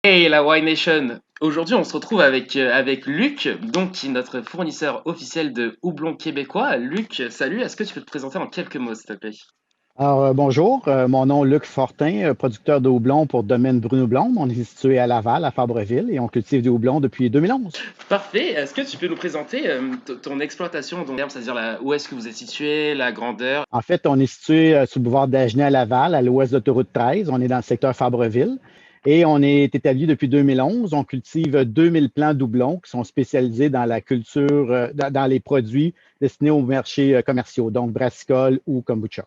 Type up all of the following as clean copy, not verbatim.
Hey la Y Nation! Aujourd'hui, on se retrouve avec Luc, donc qui est notre fournisseur officiel de houblon québécois. Luc, salut, est-ce que tu peux te présenter en quelques mots, s'il te plaît? Alors, bonjour, mon nom est Luc Fortin, producteur de houblon pour Domaine Bruno Blonde. On est situé à Laval, à Fabreville, et on cultive du houblon depuis 2011. Parfait, est-ce que tu peux nous présenter ton exploitation, donc c'est-à-dire où est-ce que vous êtes situé, la grandeur? En fait, on est situé sur le boulevard d'Agenais à Laval, à l'ouest de l'autoroute 13. On est dans le secteur Fabreville et on est établi depuis 2011. On cultive 2000 plants de houblon qui sont spécialisés dans la culture, dans les produits destinés aux marchés commerciaux, donc brassicole ou kombucha.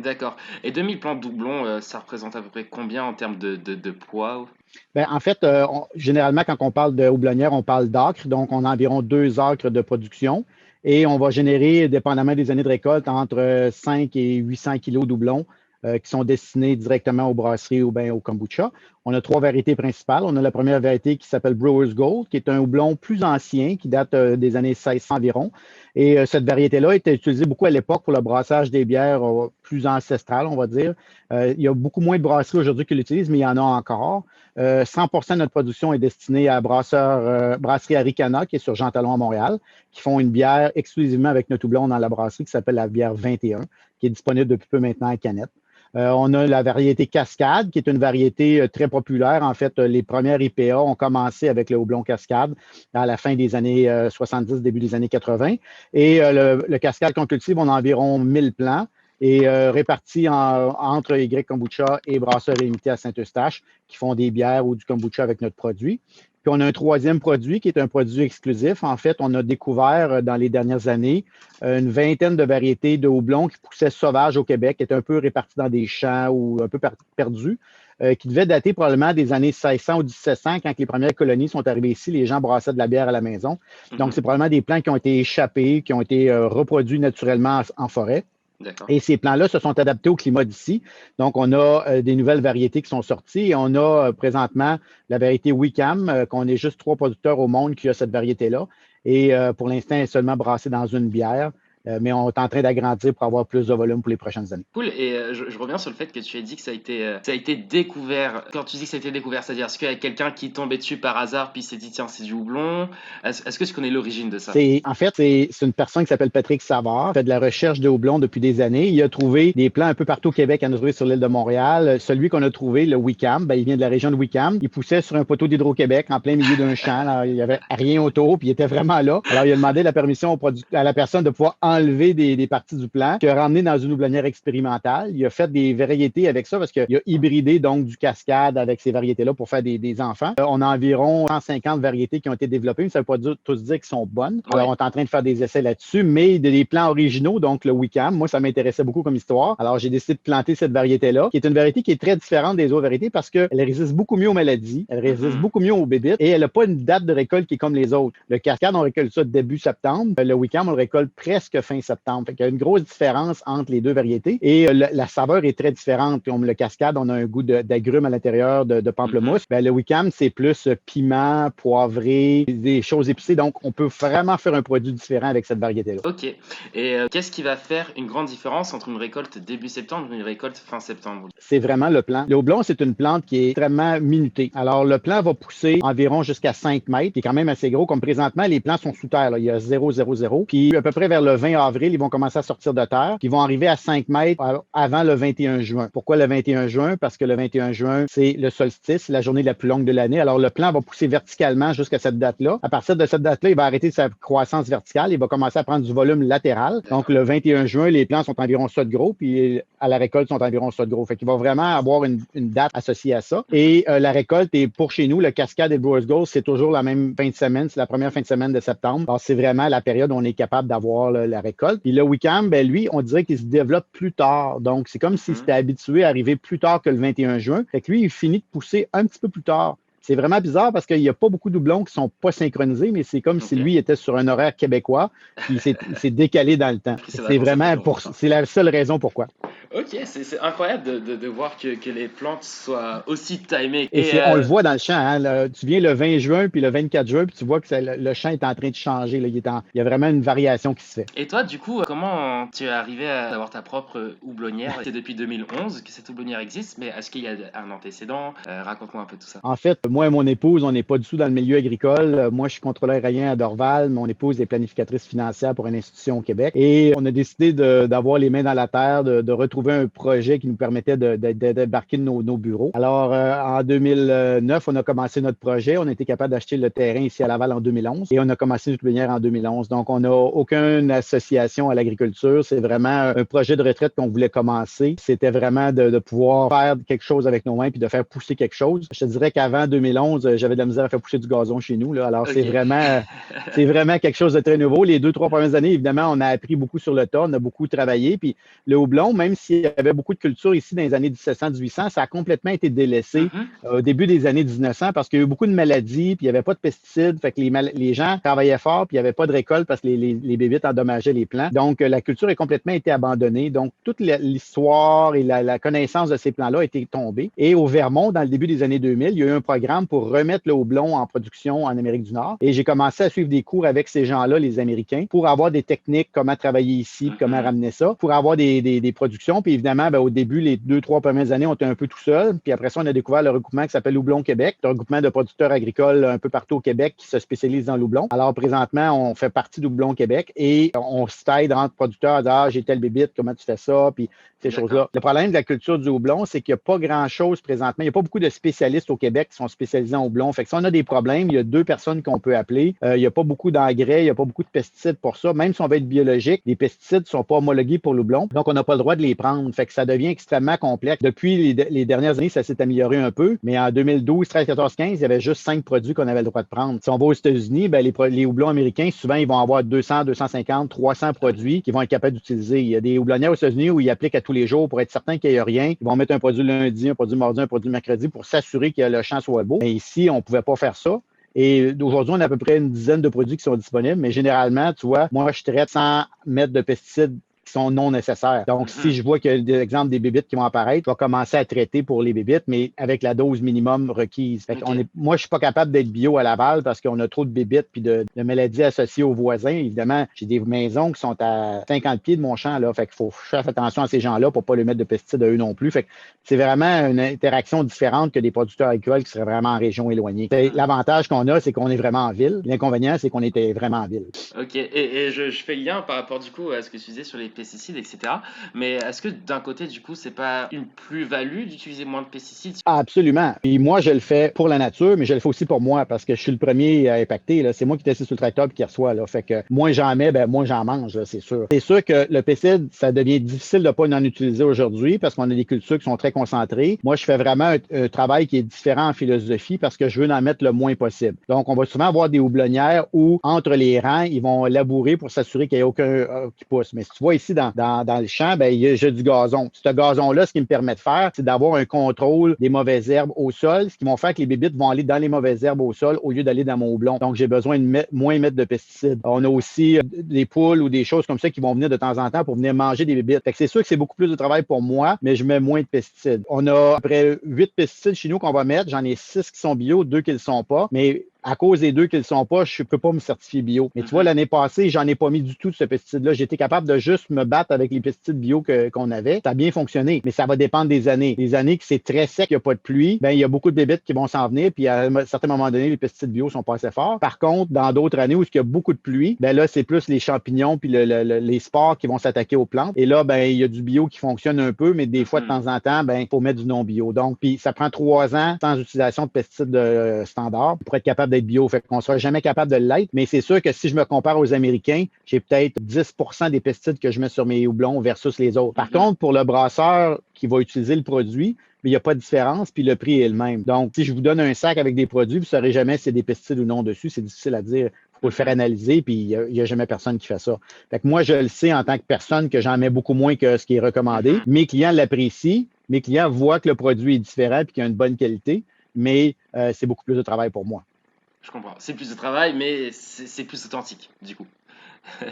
D'accord. Et 2000 plants de doublons, ça représente à peu près combien en termes de poids? Ben, en fait, généralement, quand on parle de houblonnière, on parle d'acres. Donc, on a environ 2 acres de production et on va générer, dépendamment des années de récolte, entre 5 et 800 kilos de houblon qui sont destinés directement aux brasseries ou bien au kombucha. On a trois variétés principales. On a la première variété qui s'appelle Brewer's Gold, qui est un houblon plus ancien, qui date des années 1600 environ. Et cette variété-là était utilisée beaucoup à l'époque pour le brassage des bières plus ancestrales, on va dire. Il y a beaucoup moins de brasseries aujourd'hui qui l'utilisent, mais il y en a encore. 100% de notre production est destinée à brasserie Aricana, qui est sur Jean Talon à Montréal, qui font une bière exclusivement avec notre houblon dans la brasserie qui s'appelle la bière 21, qui est disponible depuis peu maintenant à canette. On a la variété Cascade, qui est une variété très populaire. En fait, les premières IPA ont commencé avec le houblon Cascade à la fin des années 70, début des années 80. Et le Cascade qu'on cultive, on a environ 1000 plants et répartis entre Y Kombucha et Brasseurs Limités à Saint-Eustache, qui font des bières ou du kombucha avec notre produit. Puis on a un troisième produit qui est un produit exclusif. En fait, on a découvert dans les dernières années une vingtaine de variétés de houblon qui poussaient sauvages au Québec, qui étaient un peu répartis dans des champs ou un peu perdus, qui devaient dater probablement des années 1600 ou 1700, quand les premières colonies sont arrivées ici, les gens brassaient de la bière à la maison. Donc, Mhm. c'est probablement des plants qui ont été échappés, qui ont été reproduits naturellement en forêt. D'accord. Et ces plants-là se sont adaptés au climat d'ici. Donc, on a des nouvelles variétés qui sont sorties et on a présentement la variété Wicam, qu'on est juste trois producteurs au monde qui a cette variété-là. Et pour l'instant, elle est seulement brassée dans une bière, mais on est en train d'agrandir pour avoir plus de volume pour les prochaines années. Cool, et je reviens sur le fait que tu as dit que ça a été découvert. Quand tu dis que ça a été découvert, c'est-à-dire est-ce qu'il y a quelqu'un qui est tombé dessus par hasard puis il s'est dit tiens c'est du houblon? Est-ce que tu connais l'origine de ça? En fait, c'est une personne qui s'appelle Patrick Savard, qui fait de la recherche de houblon depuis des années. Il a trouvé des plants un peu partout au Québec, à nous trouver sur l'île de Montréal. Celui qu'on a trouvé, le Wicam, ben, il vient de la région de Wicam. Il poussait sur un poteau d'Hydro-Québec en plein milieu d'un champ. Là, il n'y avait rien autour, puis il était vraiment là. Alors, il a demandé la permission à la personne de pouvoir enlever des parties du plant, qu'il a ramené dans une houblonnière expérimentale. Il a fait des variétés avec ça parce qu'il a hybridé donc du cascade avec ces variétés-là pour faire des enfants. On a environ 150 variétés qui ont été développées, mais ça ne veut pas tous dire qu'elles sont bonnes. Alors, on Ouais. est en train de faire des essais là-dessus, mais des plants originaux, donc le Wicam, moi, ça m'intéressait beaucoup comme histoire. Alors, j'ai décidé de planter cette variété-là, qui est une variété qui est très différente des autres variétés parce qu'elle résiste beaucoup mieux aux maladies, elle résiste Mhm. beaucoup mieux aux bébites et elle n'a pas une date de récolte qui est comme les autres. Le cascade, on récolte ça début septembre. Le Wicam, on le récolte presque fin septembre. Fait qu'il y a une grosse différence entre les deux variétés et la saveur est très différente. Comme le cascade, on a un goût d'agrumes à l'intérieur, de Mhm. pamplemousse. Ben, le Wicam, c'est plus piment, poivré, des choses épicées. Donc, on peut vraiment faire un produit différent avec cette variété-là. Ok. Et qu'est-ce qui va faire une grande différence entre une récolte début septembre et une récolte fin septembre? C'est vraiment le plant. Le houblon, c'est une plante qui est extrêmement minutée. Alors, le plant va pousser environ jusqu'à 5 mètres, qui est quand même assez gros. Comme présentement, les plants sont sous terre. Là. Il y a 0,00. Puis, à peu près vers le 20 avril, ils vont commencer à sortir de terre. Puis, ils vont arriver à 5 mètres avant le 21 juin. Pourquoi le 21 juin? Parce que le 21 juin, c'est le solstice, la journée la plus longue de l'année. Alors, le plant va pousser verticalement jusqu'à cette date-là. À partir de cette date-là, il va arrêter sa croissance verticale. Il va commencer à prendre du volume latéral. Donc, D'accord. le 21 juin, les plants sont environ ça de gros. Puis, à la récolte, sont environ ça de gros. Fait qu'il va vraiment avoir une date associée à ça. Mhm. Et la récolte est pour chez nous, le Cascade et le Brewers Gold, c'est toujours la même fin de semaine. C'est la première fin de semaine de septembre. Alors, c'est vraiment la période où on est capable d'avoir la récolte. Puis le Wicam, ben, lui, on dirait qu'il se développe plus tard. Donc, c'est comme s'il Mhm. s'était habitué à arriver plus tard que le 21 juin. Fait que lui, il finit de pousser un petit peu plus tard. C'est vraiment bizarre parce qu'il n'y a pas beaucoup de doublons qui ne sont pas synchronisés, mais c'est comme si Ok. lui était sur un horaire québécois, puis il s'est décalé dans le temps. Pris ses C'est vacances un peu vraiment en pour, retard. c'est la seule raison pourquoi. Ok, c'est incroyable de voir que les plantes soient aussi timées. Et on le voit dans le champ, hein, tu viens le 20 juin, puis le 24 juin, puis tu vois que le champ est en train de changer. Là, il y a vraiment une variation qui se fait. Et toi, du coup, comment tu es arrivé à avoir ta propre houblonnière? C'est depuis 2011 que cette houblonnière existe, mais est-ce qu'il y a un antécédent? Raconte-moi un peu tout ça. En fait, moi et mon épouse, on n'est pas du tout dans le milieu agricole. Moi, je suis contrôleur aérien à Dorval. Mon épouse est planificatrice financière pour une institution au Québec. Et on a décidé d'avoir les mains dans la terre, de retrouver un projet qui nous permettait de débarquer de nos bureaux. Alors, en 2009, on a commencé notre projet. On a été capable d'acheter le terrain ici à Laval en 2011 et on a commencé notre plénière en 2011. Donc, on n'a aucune association à l'agriculture. C'est vraiment un projet de retraite qu'on voulait commencer. C'était vraiment de pouvoir faire quelque chose avec nos mains puis de faire pousser quelque chose. Je te dirais qu'avant 2011, j'avais de la misère à faire pousser du gazon chez nous. Là. Alors, Ok. c'est vraiment quelque chose de très nouveau. Les 2, 3 premières années, évidemment, on a appris beaucoup sur le tas, on a beaucoup travaillé. Puis le houblon, même s'il y avait beaucoup de culture ici dans les années 1700-1800, ça a complètement été délaissé Mhm. au début des années 1900 parce qu'il y a eu beaucoup de maladies, puis il n'y avait pas de pesticides. Fait que les gens travaillaient fort, puis il n'y avait pas de récolte parce que les bébites endommageaient les plants. Donc, la culture a complètement été abandonnée. Donc, toute l'histoire et la connaissance de ces plants-là a été tombée. Et au Vermont, dans le début des années 2000, il y a eu un programme pour remettre le houblon en production en Amérique du Nord. Et j'ai commencé à suivre des cours avec ces gens-là, les Américains, pour avoir des techniques, comment travailler ici, puis comment Mhm. ramener ça, pour avoir des productions. Puis évidemment, au début, les 2, 3 premières années, on était un peu tout seul. Puis après ça, on a découvert le regroupement qui s'appelle Houblon Québec, un regroupement de producteurs agricoles un peu partout au Québec qui se spécialisent dans l'houblon. Alors présentement, on fait partie d'Houblon Québec et on s'aide entre producteurs à dire, ah, j'ai telle bébite, comment tu fais ça, puis ces D'accord. choses-là. Le problème de la culture du houblon, c'est qu'il n'y a pas grand-chose présentement. Il n'y a pas beaucoup de spécialistes au Québec qui sont spécialisés en houblon. Fait que si on a des problèmes, il y a 2 personnes qu'on peut appeler. Il n'y a pas beaucoup d'engrais, il n'y a pas beaucoup de pesticides pour ça. Même si on veut être biologique, les pesticides ne sont pas homologués pour l'houblon. Donc, on n'a pas le droit de les prendre. Fait que ça devient extrêmement complexe. Depuis les dernières années, ça s'est amélioré un peu. Mais en 2012, 13, 14, 15, il y avait juste 5 produits qu'on avait le droit de prendre. Si on va aux États-Unis, les houblons américains, souvent, ils vont avoir 200, 250, 300 Ah oui. produits qu'ils vont être capables d'utiliser. Il y a des houblonnières aux États-Unis où ils appliquent à tous les jours pour être certain qu'il n'y a rien. Ils vont mettre un produit lundi, un produit mardi, un produit mercredi pour s'assurer que le champ soit beau. Mais ici, on ne pouvait pas faire ça. Et aujourd'hui, on a à peu près une dizaine de produits qui sont disponibles, mais généralement, tu vois, moi, je traite sans mettre de pesticides qui sont non nécessaires. Donc, si Mhm. je vois qu'il y a des exemples des bébites qui vont apparaître, je vais commencer à traiter pour les bébites, mais avec la dose minimum requise. Fait Ok. moi, je suis pas capable d'être bio à Laval parce qu'on a trop de bébites puis de maladies associées aux voisins. Évidemment, j'ai des maisons qui sont à 50 pieds de mon champ, là. Fait qu'il faut faire attention à ces gens-là pour pas les mettre de pesticides à eux non plus. Fait que c'est vraiment une interaction différente que des producteurs agricoles qui seraient vraiment en région éloignée. L'avantage qu'on a, c'est qu'on est vraiment en ville. L'inconvénient, c'est qu'on était vraiment en ville. Ok, et je fais le lien par rapport du coup à ce que tu disais sur les pesticides, etc. Mais est-ce que d'un côté, du coup, c'est pas une plus-value d'utiliser moins de pesticides? Absolument. Et moi, je le fais pour la nature, mais je le fais aussi pour moi parce que je suis le premier à impacter. Là. C'est moi qui t'assieds sur le tracteur et qui reçoit. Là. Fait que moins j'en mets, moins j'en mange, là, c'est sûr. C'est sûr que le pesticide, ça devient difficile de ne pas en utiliser aujourd'hui parce qu'on a des cultures qui sont très concentrées. Moi, je fais vraiment un travail qui est différent en philosophie parce que je veux en mettre le moins possible. Donc, on va souvent avoir des houblonnières où, entre les rangs, ils vont labourer pour s'assurer qu'il n'y ait aucun qui pousse. Mais si tu vois ici dans le champ, j'ai du gazon. Ce gazon-là, ce qui me permet de faire, c'est d'avoir un contrôle des mauvaises herbes au sol, ce qui vont faire que les bébites vont aller dans les mauvaises herbes au sol au lieu d'aller dans mon houblon. Donc, j'ai besoin de moins mettre de pesticides. On a aussi des poules ou des choses comme ça qui vont venir de temps en temps pour venir manger des bébites. Fait que c'est sûr que c'est beaucoup plus de travail pour moi, mais je mets moins de pesticides. On a à peu près 8 pesticides chez nous qu'on va mettre. J'en ai 6 qui sont bio, 2 qui ne le sont pas. Mais à cause des 2 qui ne le sont pas, je ne peux pas me certifier bio. Mais tu vois, Mhm. l'année passée, j'en ai pas mis du tout de ce pesticide-là. J'ai été capable de juste me battre avec les pesticides bio qu'on avait. Ça a bien fonctionné, mais ça va dépendre des années. Les années que c'est très sec, il n'y a pas de pluie, il y a beaucoup de bébites qui vont s'en venir, puis à un certain moment donné, les pesticides bio sont pas assez forts. Par contre, dans d'autres années où il y a beaucoup de pluie, là, c'est plus les champignons puis les spores qui vont s'attaquer aux plantes. Et là, il y a du bio qui fonctionne un peu, mais des fois, de Mhm. temps en temps, il faut mettre du non-bio. Donc, puis ça prend 3 ans sans utilisation de pesticides standards pour être capable d'être bio. Fait qu'on ne sera jamais capable de l'être, mais c'est sûr que si je me compare aux Américains, j'ai peut-être 10% des pesticides que je mets sur mes houblons versus les autres. Par Mhm. contre, pour le brasseur qui va utiliser le produit, mais il n'y a pas de différence, puis le prix est le même. Donc, si je vous donne un sac avec des produits, vous ne saurez jamais si c'est des pesticides ou non dessus. C'est difficile à dire. Il faut le faire Mhm. analyser, puis il n'y a jamais personne qui fait ça. Fait que moi, je le sais en tant que personne que j'en mets beaucoup moins que ce qui est recommandé. Mhm. Mes clients l'apprécient. Mes clients voient que le produit est différent et qu'il a une bonne qualité, mais c'est beaucoup plus de travail pour moi. Je comprends. C'est plus de travail, mais c'est plus authentique, du coup.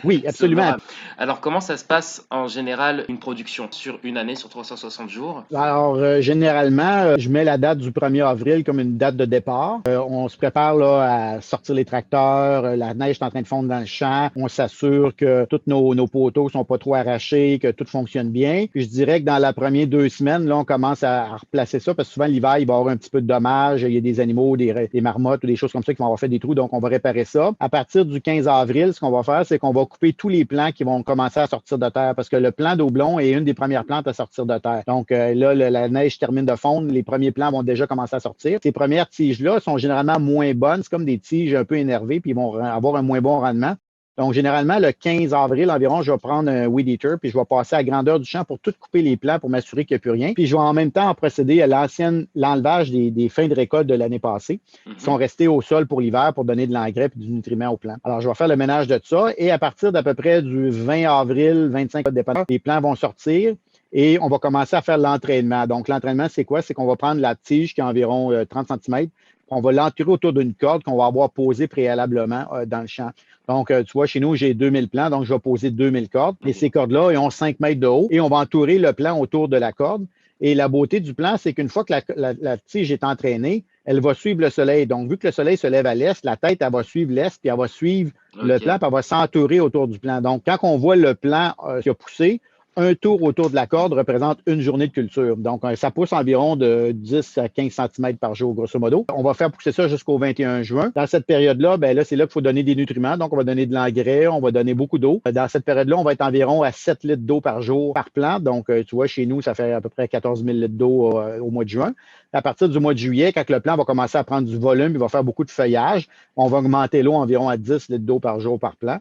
Oui, C'est absolument. honorable. Alors, comment ça se passe en général une production sur une année, sur 360 jours? Alors, généralement, je mets la date du 1er avril comme une date de départ. On se prépare là, à sortir les tracteurs, la neige est en train de fondre dans le champ. On s'assure que tous nos poteaux sont pas trop arrachés, que tout fonctionne bien. Puis je dirais que dans la première 2 semaines, là, on commence à replacer ça parce que souvent l'hiver, il va y avoir un petit peu de dommages. Il y a des animaux, des marmottes ou des choses comme ça qui vont avoir fait des trous, donc on va réparer ça. À partir du 15 avril, ce qu'on va faire, c'est qu'on va couper tous les plants qui vont commencer à sortir de terre parce que le plant d'Houblon est une des premières plantes à sortir de terre. Donc là, la neige termine de fondre, les premiers plants vont déjà commencer à sortir. Ces premières tiges-là sont généralement moins bonnes, c'est comme des tiges un peu énervées, puis ils vont avoir un moins bon rendement. Donc, généralement, le 15 avril environ, je vais prendre un weed eater, puis je vais passer à la grandeur du champ pour tout couper les plants pour m'assurer qu'il n'y a plus rien. Puis, je vais en même temps procéder à l'enlevage des fins de récolte de l'année passée qui sont restés au sol pour l'hiver pour donner de l'engrais et du nutriment aux plants. Alors, je vais faire le ménage de ça et à partir d'à peu près du 20 avril, 25 dépendant, les plants vont sortir. Et on va commencer à faire l'entraînement. Donc, l'entraînement, c'est quoi? C'est qu'on va prendre la tige qui est environ 30 cm, on va l'entourer autour d'une corde qu'on va avoir posée préalablement dans le champ. Donc, tu vois, chez nous, j'ai 2000 plants, donc je vais poser 2000 cordes. Et ces cordes-là, ils ont 5 mètres de haut et on va entourer le plant autour de la corde. Et la beauté du plant, c'est qu'une fois que la tige est entraînée, elle va suivre le soleil. Donc, vu que le soleil se lève à l'est, la tête, elle va suivre l'est, puis elle va suivre le plant, puis elle va s'entourer autour du plant. Donc, quand on voit le plant qui a poussé, un tour autour de la corde représente une journée de culture. Donc, ça pousse environ de 10 à 15 cm par jour, grosso modo. On va faire pousser ça jusqu'au 21 juin. Dans cette période-là, ben là, c'est là qu'il faut donner des nutriments. Donc, on va donner de l'engrais, on va donner beaucoup d'eau. Dans cette période-là, on va être environ à 7 litres d'eau par jour par plante. Donc, tu vois, chez nous, ça fait à peu près 14 000 litres d'eau au mois de juin. À partir du mois de juillet, quand le plant va commencer à prendre du volume, il va faire beaucoup de feuillage, on va augmenter l'eau environ à 10 litres d'eau par jour par plant.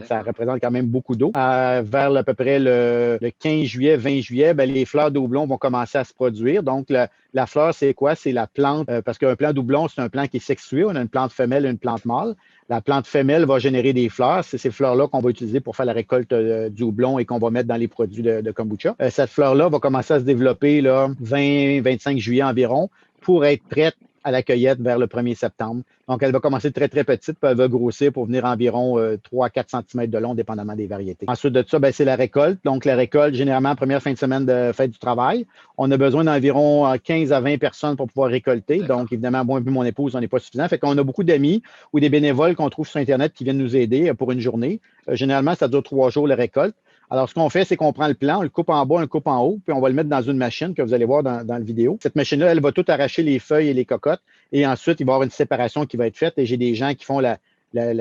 Ça représente quand même beaucoup d'eau. Vers à peu près le 15 juillet, 20 juillet, ben, les fleurs d'houblon vont commencer à se produire. Donc, la fleur, c'est quoi? C'est la plante, parce qu'un plant d'houblon, c'est un plant qui est sexué. On a une plante femelle et une plante mâle. La plante femelle va générer des fleurs. C'est ces fleurs-là qu'on va utiliser pour faire la récolte du houblon et qu'on va mettre dans les produits de kombucha. Cette fleur-là va commencer à se développer là, 20-25 juillet environ pour être prête à la cueillette vers le 1er septembre. Donc, elle va commencer très, très petite, puis elle va grossir pour venir environ 3-4 cm de long, dépendamment des variétés. Ensuite de ça, ben, c'est la récolte. Donc, la récolte, généralement, première fin de semaine de fête du travail. On a besoin d'environ 15 à 20 personnes pour pouvoir récolter. Donc, évidemment, moi et mon épouse, on n'est pas suffisant. Fait qu'on a beaucoup d'amis ou des bénévoles qu'on trouve sur Internet qui viennent nous aider pour une journée. Généralement, ça dure 3 jours, la récolte. Alors, ce qu'on fait, c'est qu'on prend le plant, on le coupe en bas, on le coupe en haut, puis on va le mettre dans une machine que vous allez voir dans la vidéo. Cette machine-là, elle va tout arracher les feuilles et les cocottes, et ensuite, il va y avoir une séparation qui va être faite, et j'ai des gens qui font la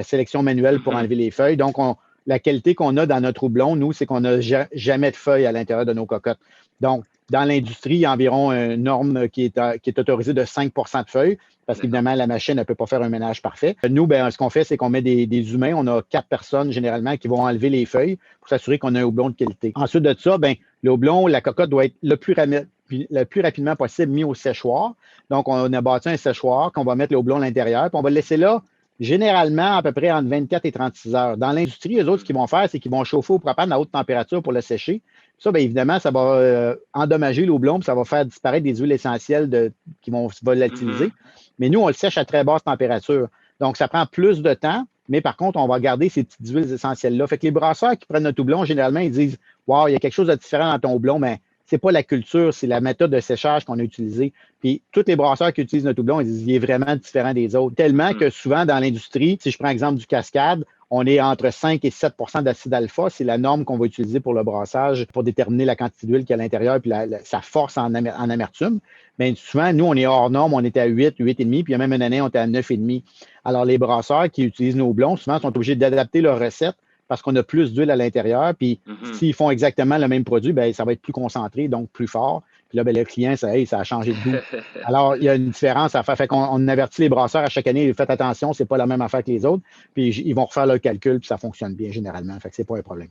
sélection manuelle pour enlever les feuilles. Donc, la qualité qu'on a dans notre houblon, nous, c'est qu'on n'a jamais de feuilles à l'intérieur de nos cocottes. Donc, dans l'industrie, il y a environ une norme qui est autorisée de 5 de feuilles, parce qu'évidemment, la machine ne peut pas faire un ménage parfait. Nous, ben, ce qu'on fait, c'est qu'on met des humains. On a 4 personnes, généralement, qui vont enlever les feuilles pour s'assurer qu'on a un houblon de qualité. Ensuite de ça, ben, le houblon, la cocotte doit être le plus rapidement possible mis au séchoir. Donc, on a bâti un séchoir qu'on va mettre le houblon à l'intérieur, puis on va le laisser là généralement à peu près entre 24 et 36 heures. Dans l'industrie, eux autres, ce qu'ils vont faire, c'est qu'ils vont chauffer au propane à haute température pour le sécher. Ça, bien évidemment, ça va endommager le houblon, puis ça va faire disparaître des huiles essentielles qui vont se volatiliser. Mais nous, on le sèche à très basse température. Donc, ça prend plus de temps, mais par contre, on va garder ces petites huiles essentielles-là. Fait que les brasseurs qui prennent notre houblon, généralement, ils disent wow, il y a quelque chose de différent dans ton houblon, mais c'est pas la culture, c'est la méthode de séchage qu'on a utilisée. Puis, tous les brasseurs qui utilisent notre houblon, ils disent il est vraiment différent des autres. Tellement que souvent, dans l'industrie, si je prends l'exemple du Cascade, on est entre 5 et 7 d'acide alpha. C'est la norme qu'on va utiliser pour le brassage pour déterminer la quantité d'huile qu'il y a à l'intérieur puis sa force en amertume. Mais souvent, nous, on est hors norme, on était à 8, 8,5, puis il y a même une année, on était à 9,5. Alors, les brasseurs qui utilisent nos houblons, souvent, sont obligés d'adapter leur recette parce qu'on a plus d'huile à l'intérieur. Puis, s'ils font exactement le même produit, bien, ça va être plus concentré, donc plus fort. Puis là, bien, le client, ça a changé de goût. Alors, il y a une différence à faire. Fait qu'on avertit les brasseurs à chaque année, faites attention, c'est pas la même affaire que les autres. Puis, ils vont refaire leur calcul, puis ça fonctionne bien généralement. Fait que c'est pas un problème.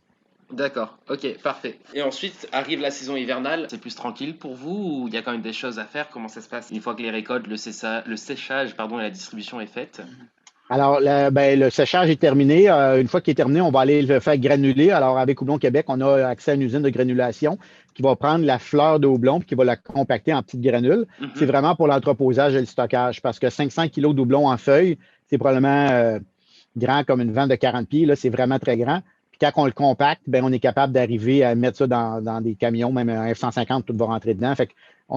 D'accord, ok, parfait. Et ensuite arrive la saison hivernale, c'est plus tranquille pour vous ou il y a quand même des choses à faire? Comment ça se passe une fois que les récoltes, le séchage pardon, et la distribution est faite? Alors, le séchage est terminé. Une fois qu'il est terminé, on va aller le faire granuler. Alors, avec Houblon Québec, on a accès à une usine de granulation qui va prendre la fleur de houblon et qui va la compacter en petites granules. C'est vraiment pour l'entreposage et le stockage parce que 500 kilos de houblon en feuilles, c'est probablement grand comme une vanne de 40 pieds. Là, c'est vraiment très grand. Puis quand on le compacte, ben, on est capable d'arriver à mettre ça dans des camions, même un F-150, tout va rentrer dedans. Fait que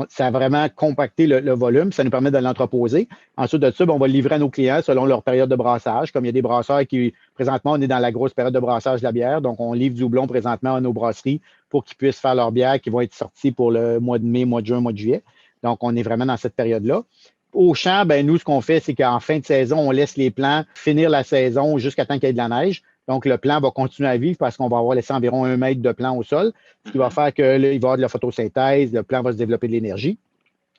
ça a vraiment compacté le volume. Ça nous permet de l'entreposer. Ensuite de ça, ben, on va le livrer à nos clients selon leur période de brassage. Comme il y a des brasseurs qui, présentement, on est dans la grosse période de brassage de la bière. Donc, on livre du houblon présentement à nos brasseries pour qu'ils puissent faire leur bière qui vont être sorties pour le mois de mai, mois de juin, mois de juillet. Donc, on est vraiment dans cette période-là. Au champ, ben, nous, ce qu'on fait, c'est qu'en fin de saison, on laisse les plants finir la saison jusqu'à temps qu'il y ait de la neige. Donc, le plant va continuer à vivre parce qu'on va avoir laissé environ 1 mètre de plant au sol, ce qui va faire qu'il va y avoir de la photosynthèse, le plant va se développer de l'énergie.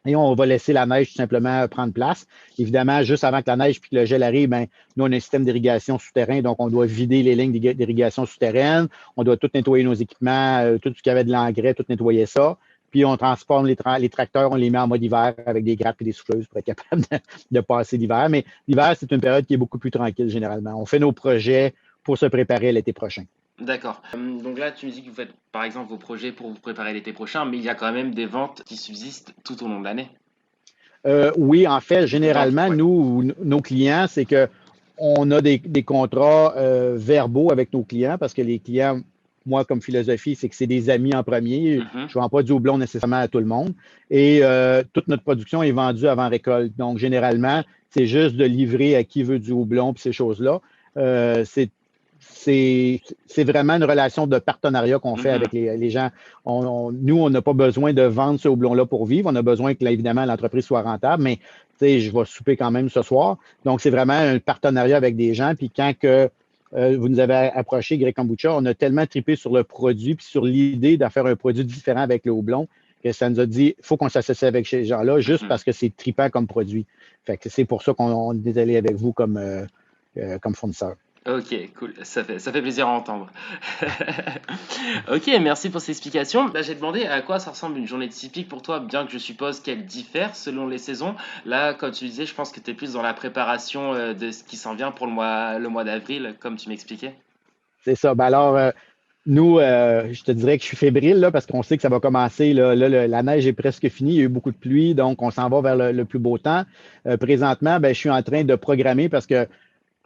Et on va laisser la neige tout simplement prendre place. Évidemment, juste avant que la neige et que le gel arrive, ben, nous, on a un système d'irrigation souterrain, donc on doit vider les lignes d'irrigation souterraine. On doit tout nettoyer nos équipements, tout ce qui avait de l'engrais, tout nettoyer ça. Puis on transforme les tracteurs, on les met en mode hiver avec des grappes et des souffleuses pour être capable de passer l'hiver. Mais l'hiver, c'est une période qui est beaucoup plus tranquille généralement. On fait nos projets pour se préparer à l'été prochain. D'accord. Donc là, tu me dis que vous faites par exemple vos projets pour vous préparer l'été prochain, mais il y a quand même des ventes qui subsistent tout au long de l'année. Oui, en fait, généralement, Ouais. nous, nos clients, c'est que on a des contrats verbaux avec nos clients parce que les clients, moi, comme philosophie, c'est que c'est des amis en premier. Je ne vends pas du houblon nécessairement à tout le monde. Et toute notre production est vendue avant récolte. Donc, généralement, c'est juste de livrer à qui veut du houblon et ces choses-là. C'est vraiment une relation de partenariat qu'on fait avec les gens. Nous, on n'a pas besoin de vendre ce houblon-là pour vivre. On a besoin que, là, évidemment, l'entreprise soit rentable, mais je vais souper quand même ce soir. Donc, c'est vraiment un partenariat avec des gens. Puis quand vous nous avez approché, Grey Kombucha, on a tellement trippé sur le produit puis sur l'idée de faire un produit différent avec le houblon que ça nous a dit il faut qu'on s'associe avec ces gens-là juste parce que c'est trippant comme produit. Fait que c'est pour ça qu'on est allé avec vous comme fournisseur. Ok, cool, ça fait plaisir à entendre. Ok, merci pour ces explications. Là, j'ai demandé à quoi ça ressemble une journée typique pour toi, bien que je suppose qu'elle diffère selon les saisons. Là, comme tu disais, je pense que tu es plus dans la préparation de ce qui s'en vient pour le mois d'avril, comme tu m'expliquais. C'est ça. Ben alors, nous, je te dirais que je suis fébrile là, parce qu'on sait que ça va commencer. La neige est presque finie. Il y a eu beaucoup de pluie, donc on s'en va vers le plus beau temps. Présentement, ben, je suis en train de programmer parce que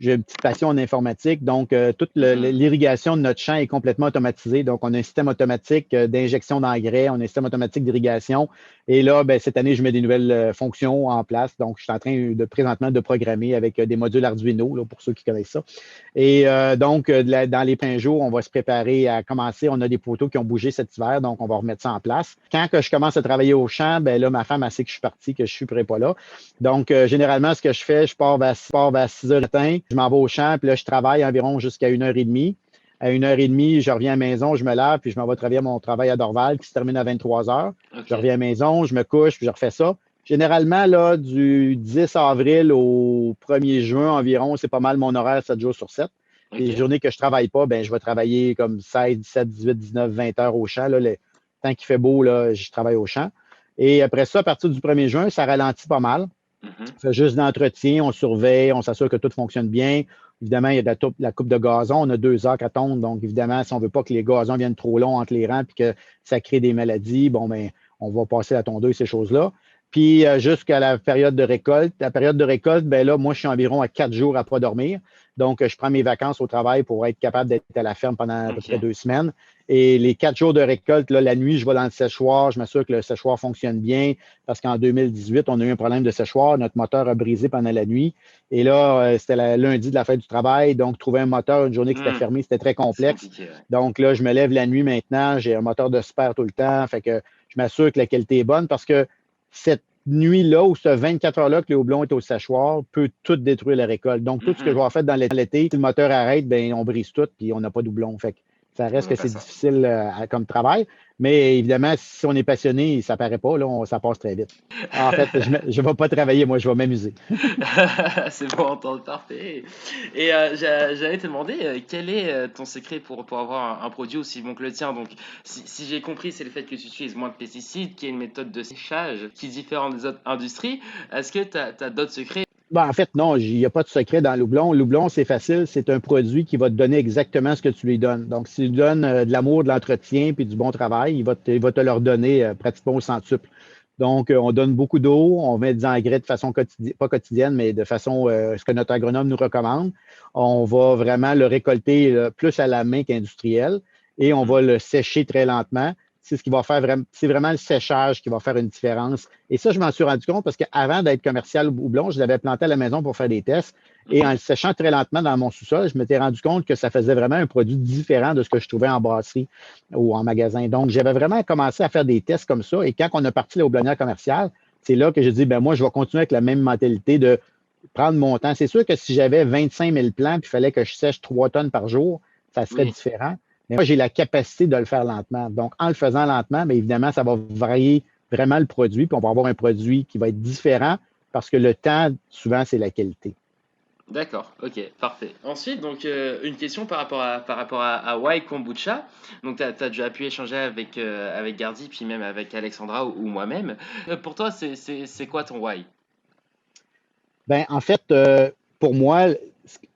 j'ai une petite passion en informatique, donc toute l'irrigation de notre champ est complètement automatisée. Donc, on a un système automatique d'injection d'engrais, on a un système automatique d'irrigation. Et là, ben, cette année, je mets des nouvelles fonctions en place. Donc, je suis en train présentement de programmer avec des modules Arduino, là, pour ceux qui connaissent ça. Et donc, dans les prochains jours, on va se préparer à commencer. On a des poteaux qui ont bougé cet hiver, donc on va remettre ça en place. Quand que je commence à travailler au champ, ben là, ma femme, elle sait que je suis parti, que je ne suis pas là. Donc, généralement, ce que je fais, je pars vers 6 heures du matin, je m'en vais au champ, puis là, je travaille environ jusqu'à 1h30. À 1h30, je reviens à la maison, je me lave, puis je m'en vais travailler mon travail à Dorval qui se termine à 23 heures. Ok. Je reviens à la maison, je me couche, puis je refais ça. Généralement, là, du 10 avril au 1er juin environ, c'est pas mal mon horaire 7 jours sur 7. Les journées que je ne travaille pas, ben, je vais travailler comme 16, 17, 18, 19, 20 heures au champ. Là, le temps qu'il fait beau, là, je travaille au champ. Et après ça, à partir du 1er juin, ça ralentit pas mal. On fait juste d'entretien, on surveille, on s'assure que tout fonctionne bien. Évidemment, il y a de la coupe de gazon. On a 2 heures à tondre. Donc, évidemment, si on ne veut pas que les gazons viennent trop longs entre les rangs et que ça crée des maladies, bon, ben, on va passer la tondeuse, ces choses-là. Puis, jusqu'à la période de récolte. La période de récolte, ben là, moi, je suis environ à 4 jours à pas dormir. Donc, je prends mes vacances au travail pour être capable d'être à la ferme pendant à peu près 2 semaines. Et les 4 jours de récolte, là, la nuit, je vais dans le séchoir. Je m'assure que le séchoir fonctionne bien parce qu'en 2018, on a eu un problème de séchoir. Notre moteur a brisé pendant la nuit. Et là, c'était lundi de la fête du travail. Donc, trouver un moteur une journée qui était fermée, c'était très complexe. Donc, là, je me lève la nuit maintenant. J'ai un moteur de super tout le temps. Fait que je m'assure que la qualité est bonne parce que cette nuit-là ou ce 24 heures-là que le houblon est au séchoir peut tout détruire la récolte. Donc, tout ce que je vais avoir fait dans l'été, si le moteur arrête, ben, on brise tout puis on n'a pas de houblon. Fait que ça reste que c'est difficile comme travail. Mais évidemment, si on est passionné, ça ne paraît pas. Là, ça passe très vite. En fait, je ne vais pas travailler, moi, je vais m'amuser. C'est bon, entendre, parfait. Et j'allais te demander, quel est ton secret pour avoir un produit aussi bon que le tien? Donc, si j'ai compris, c'est le fait que tu utilises moins de pesticides, qu'il y a une méthode de séchage qui diffère des autres industries. Est-ce que tu as d'autres secrets? Ben, en fait, non, il n'y a pas de secret dans l'houblon. L'houblon, c'est facile. C'est un produit qui va te donner exactement ce que tu lui donnes. Donc, si tu lui donnes de l'amour, de l'entretien puis du bon travail, il va te le redonner pratiquement au centuple. Donc, on donne beaucoup d'eau, on met des engrais de façon quotidienne, pas quotidienne, mais de façon ce que notre agronome nous recommande. On va vraiment le récolter plus à la main qu'industriel et on va le sécher très lentement. C'est ce qui va faire vraiment, c'est vraiment le séchage qui va faire une différence. Et ça, je m'en suis rendu compte parce qu'avant d'être commercial houblon, je l'avais planté à la maison pour faire des tests. Et en le séchant très lentement dans mon sous-sol, je m'étais rendu compte que ça faisait vraiment un produit différent de ce que je trouvais en brasserie ou en magasin. Donc, j'avais vraiment commencé à faire des tests comme ça. Et quand on a parti la houblonnière commerciale, c'est là que j'ai dit, ben moi, je vais continuer avec la même mentalité de prendre mon temps. C'est sûr que si j'avais 25 000 plants puis il fallait que je sèche 3 tonnes par jour, ça serait différent. Mais moi, j'ai la capacité de le faire lentement. Donc, en le faisant lentement, bien évidemment, ça va varier vraiment le produit, puis on va avoir un produit qui va être différent parce que le temps, souvent, c'est la qualité. D'accord, ok, parfait. Ensuite, donc une question par rapport à Why Kombucha. Donc, tu as déjà pu échanger avec Gardy, puis même avec Alexandra ou moi-même. Pour toi, c'est quoi ton Why? Ben, en fait, pour moi,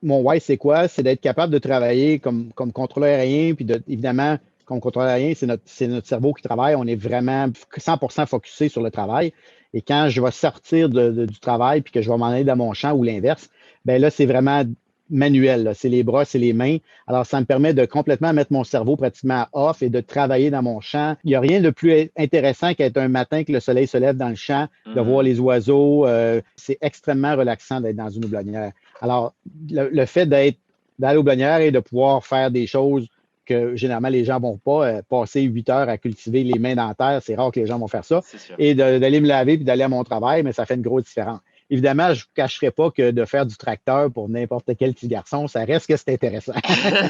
mon why, c'est quoi? C'est d'être capable de travailler comme contrôleur aérien, puis évidemment, comme contrôleur aérien, c'est notre cerveau qui travaille. On est vraiment 100% focusé sur le travail. Et quand je vais sortir du travail, puis que je vais m'en aller dans mon champ ou l'inverse, ben là, c'est vraiment manuel, là. C'est les bras, c'est les mains. Alors, ça me permet de complètement mettre mon cerveau pratiquement off et de travailler dans mon champ. Il n'y a rien de plus intéressant qu'être un matin que le soleil se lève dans le champ, de voir les oiseaux. C'est extrêmement relaxant d'être dans une houblonnière. Alors, le fait d'aller aux houblonnière et de pouvoir faire des choses que généralement les gens ne vont pas, passer 8 heures à cultiver les mains dans la terre, c'est rare que les gens vont faire ça, C'est sûr. et d'aller me laver puis d'aller à mon travail, mais ça fait une grosse différence. Évidemment, je ne vous cacherai pas que de faire du tracteur pour n'importe quel petit garçon, ça reste que c'est intéressant.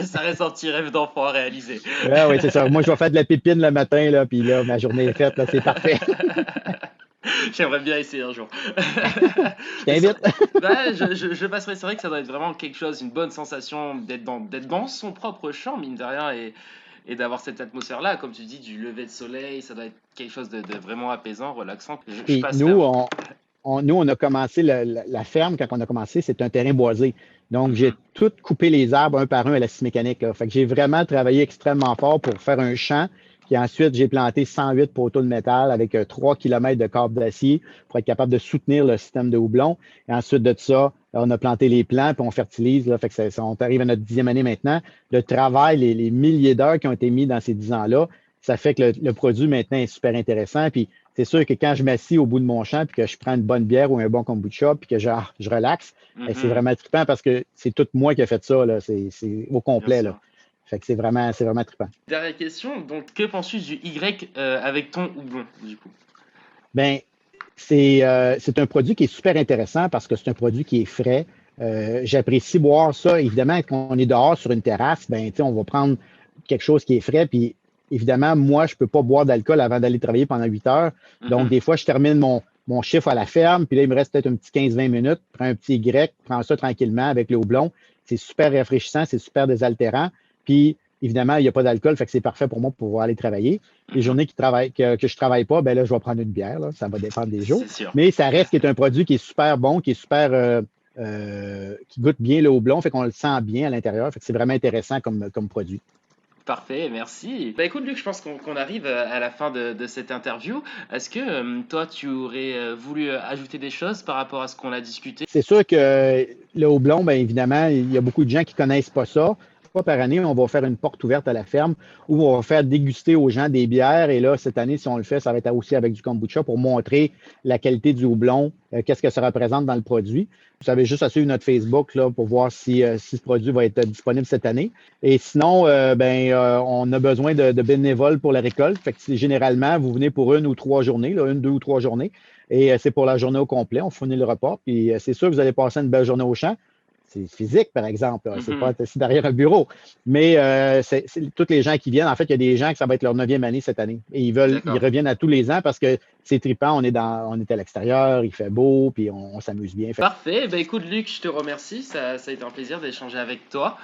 Ça reste un petit rêve d'enfant à réaliser. Ah oui, c'est ça. Moi, je vais faire de la pépine le matin, là, puis là, ma journée est faite, là, c'est parfait. J'aimerais bien essayer un jour. Je Mais t'invite. bah, je passerai. C'est vrai que ça doit être vraiment quelque chose, une bonne sensation d'être dans son propre champ, mine de rien, et d'avoir cette atmosphère-là. Comme tu dis, du lever de soleil, ça doit être quelque chose de vraiment apaisant, relaxant. Je Puis passerai un nous, jour. on a commencé la ferme, quand on a commencé, c'est un terrain boisé. Donc, j'ai Mhm. tout coupé les arbres un par un à la scie mécanique, là. Fait que j'ai vraiment travaillé extrêmement fort pour faire un champ. Puis ensuite, j'ai planté 108 poteaux de métal avec 3 km de câbles d'acier pour être capable de soutenir le système de houblon. Et ensuite de ça, on a planté les plants, puis on fertilise. Là. Fait que on arrive à notre 10e année maintenant. Le travail, les milliers d'heures qui ont été mis dans ces 10 ans-là, ça fait que le produit maintenant est super intéressant. Puis c'est sûr que quand je m'assis au bout de mon champ, puis que je prends une bonne bière ou un bon kombucha, puis que je relaxe, c'est Mhm. vraiment trippant parce que c'est tout moi qui ai fait ça, là. C'est au Bien complet, là. sûr. Fait que c'est vraiment trippant. Dernière question. Donc, que penses-tu du Y avec ton houblon, du coup? Bien, c'est un produit qui est super intéressant parce que c'est un produit qui est frais. J'apprécie boire ça. Évidemment, quand on est dehors sur une terrasse, ben, on va prendre quelque chose qui est frais. Puis, évidemment, moi, je ne peux pas boire d'alcool avant d'aller travailler pendant 8 heures. Donc, Mhm. des fois, je termine mon chiffre à la ferme. Puis là, il me reste peut-être un petit 15-20 minutes. Prends un petit grec, prends ça tranquillement avec le houblon. C'est super rafraîchissant, c'est super désaltérant. Puis, évidemment, il n'y a pas d'alcool, fait que c'est parfait pour moi pour pouvoir aller travailler. Les Mhm. journées que je ne travaille pas, ben là, je vais prendre une bière. Là. Ça va dépendre des jours. C'est sûr. Mais ça reste qui est un produit qui est super bon, qui est super qui goûte bien le houblon, fait qu'on le sent bien à l'intérieur. Fait que c'est vraiment intéressant comme produit. Parfait, merci. Bah écoute Luc, je pense qu'on arrive à la fin de cette interview. Est-ce que toi tu aurais voulu ajouter des choses par rapport à ce qu'on a discuté? C'est sûr que le houblon, bien évidemment, il y a beaucoup de gens qui ne connaissent pas ça. Une fois par année, on va faire une porte ouverte à la ferme où on va faire déguster aux gens des bières. Et là, cette année, si on le fait, ça va être aussi avec du kombucha pour montrer la qualité du houblon, qu'est-ce que ça représente dans le produit. Vous avez juste à suivre notre Facebook là, pour voir si ce produit va être disponible cette année. Et sinon, on a besoin de bénévoles pour la récolte. Fait que généralement, vous venez pour 1 ou 3 journées, là, 1, 2 ou 3 journées. Et c'est pour la journée au complet. On fournit le repas. Puis c'est sûr que vous allez passer une belle journée au champ. C'est physique, par exemple. C'est pas Mhm. assis derrière un bureau. Mais tous les gens qui viennent, en fait, il y a des gens que ça va être leur 9e année cette année. Et ils D'accord. reviennent à tous les ans parce que c'est trippant. On est à l'extérieur, il fait beau, puis on s'amuse bien. Parfait. Bah écoute Luc, je te remercie. Ça a été un plaisir d'échanger avec toi.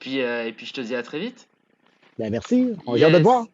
Et puis je te dis à très vite. Bien, merci. On a hâte de te Yes. voir.